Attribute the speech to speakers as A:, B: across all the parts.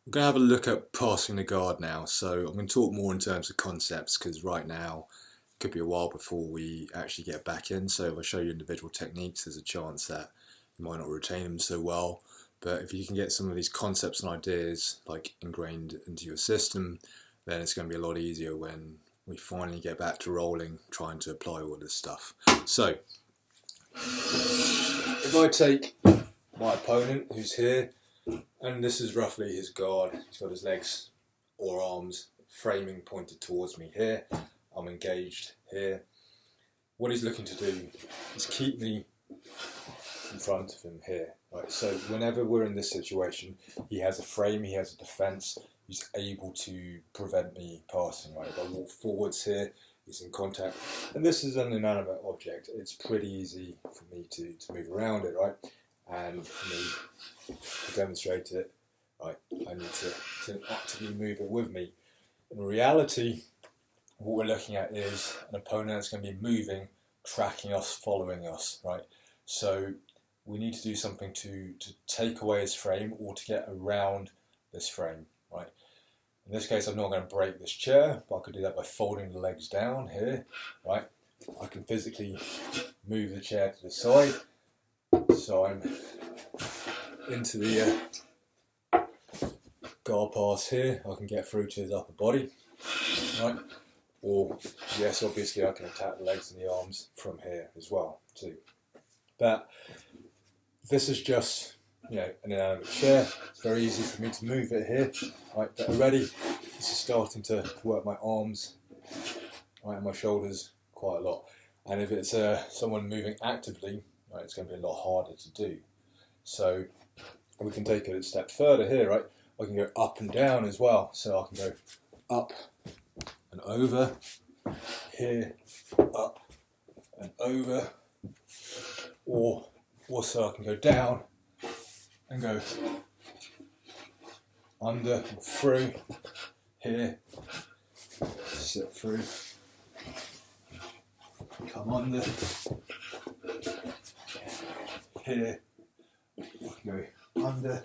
A: We're going to have a look at passing the guard now. So I'm going to talk more in terms of concepts because right now it could be a while before we actually get back in. So if I show you individual techniques, there's a chance that you might not retain them so well. But if you can get some of these concepts and ideas like ingrained into your system, then it's going to be a lot easier when we finally get back to rolling, trying to apply all this stuff. So if I take my opponent who's here, and this is roughly his guard. He's got his legs or arms framing pointed towards me here. I'm engaged here. What he's looking to do is keep me in front of him here. Right? So whenever we're in this situation, he has a frame, he has a defense, he's able to prevent me passing. Right? If I walk forwards here, he's in contact. And this is an inanimate object. It's pretty easy for me to move around it, right? And for me to demonstrate it, right, I need to actively move it with me. In reality, what we're looking at is an opponent that's going to be moving, tracking us, following us, right? So we need to do something to take away his frame or to get around this frame, right? In this case, I'm not going to break this chair, but I could do that by folding the legs down here, right? I can physically move the chair to the side. So I'm into the guard pass here. I can get through to his upper body, right? Or yes, obviously I can attack the legs and the arms from here as well too. But this is just, you know, an inanimate chair. It's very easy for me to move it here, right? But already this is starting to work my arms, right, and my shoulders quite a lot. And if it's someone moving actively, right, it's going to be a lot harder to do. So we can take it a step further here, right? I can go up and down as well. So I can go up and over, here, up and over, or also I can go down and go under and through, here, sit through, come under, here, I can go under,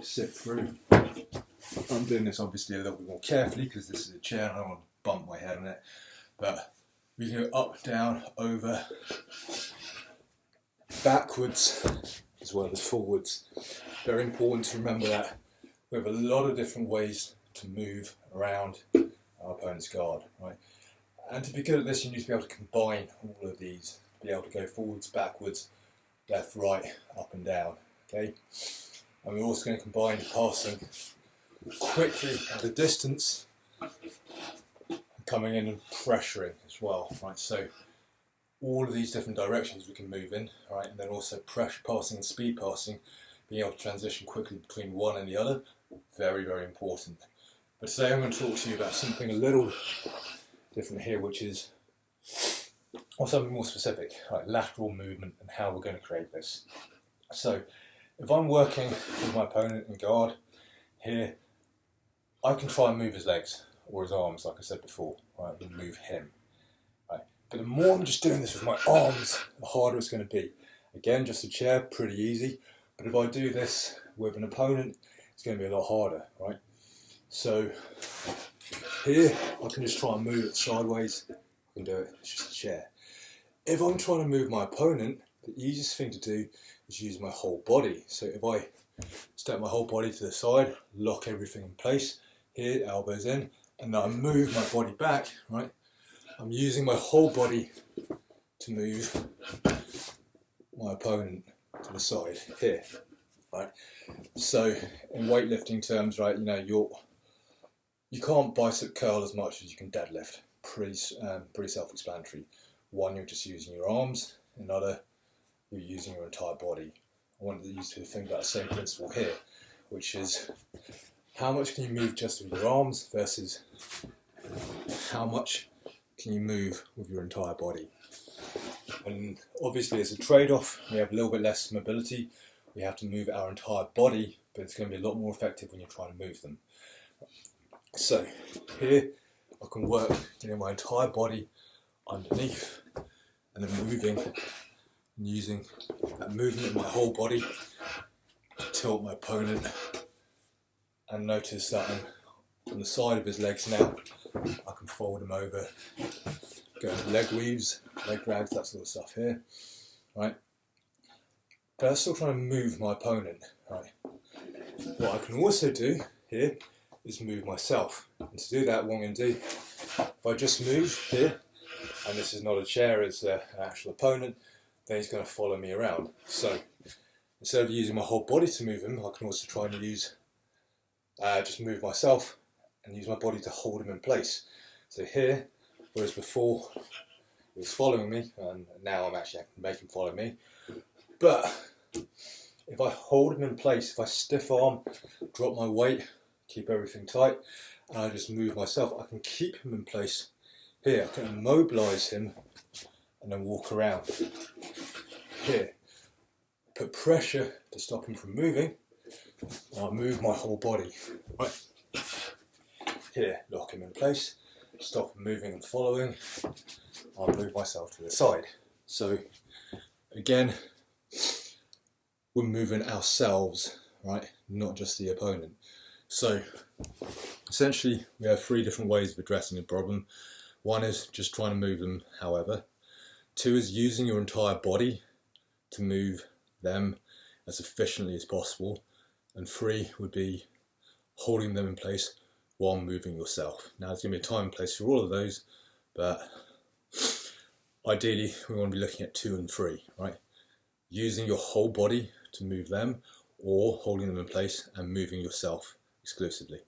A: sit through. I'm doing this obviously a little bit more carefully because this is a chair and I don't want to bump my head on it. But we can go up, down, over, backwards as well as forwards. Very important to remember that we have a lot of different ways to move around our opponent's guard, right? And to be good at this, you need to be able to combine all of these, be able to go forwards, backwards, left, right, up and down, okay? And we're also going to combine passing quickly at a distance, coming in and pressuring as well, right? So all of these different directions we can move in, right? And then also pressure passing and speed passing, being able to transition quickly between one and the other, very, very important. But today I'm going to talk to you about something a little different here, which is, or something more specific, like lateral movement and how we're going to create this. So if I'm working with my opponent in guard here, I can try and move his legs or his arms, like I said before, right? And move him, right? But the more I'm just doing this with my arms, the harder it's going to be. Again, just a chair, pretty easy. But if I do this with an opponent, it's going to be a lot harder, right? So here, I can just try and move it sideways. I can do it, it's just a chair. If I'm trying to move my opponent, the easiest thing to do is use my whole body. So if I step my whole body to the side, lock everything in place, here, elbows in, and then I move my body back, right? I'm using my whole body to move my opponent to the side, here, right? So in weightlifting terms, right, you know, you can't bicep curl as much as you can deadlift. Pretty self-explanatory. One, you're just using your arms. Another, you're using your entire body. I want you to think about the same principle here, which is how much can you move just with your arms versus how much can you move with your entire body. And obviously as a trade-off, we have a little bit less mobility. We have to move our entire body, but it's going to be a lot more effective when you're trying to move them. So here I can work getting my entire body underneath and then moving and using that movement of my whole body to tilt my opponent and notice that I'm on the side of his legs now. I can fold him over, go into leg weaves, leg drags, that sort of stuff here, right? But I'm still trying to move my opponent, right? What I can also do here is move myself. And to do that, what I'm going to do, if I just move here, and this is not a chair, it's an actual opponent, then he's going to follow me around. So instead of using my whole body to move him, I can also try and use, just move myself and use my body to hold him in place. So here, whereas before he was following me, and now I can make him follow me. But if I hold him in place, if I stiff arm, drop my weight, keep everything tight, and I just move myself, I can keep him in place here. I can immobilise him and then walk around here. Put pressure to stop him from moving, and I move my whole body. Right. Here, lock him in place, stop him moving and following, I'll move myself to the side. So again, we're moving ourselves, right? Not just the opponent. So essentially we have 3 different ways of addressing the problem. 1 is just trying to move them however. 2 is using your entire body to move them as efficiently as possible. And 3 would be holding them in place while moving yourself. Now there's going to be a time and place for all of those, but ideally we want to be looking at 2 and 3, right? Using your whole body to move them, or holding them in place and moving yourself exclusively.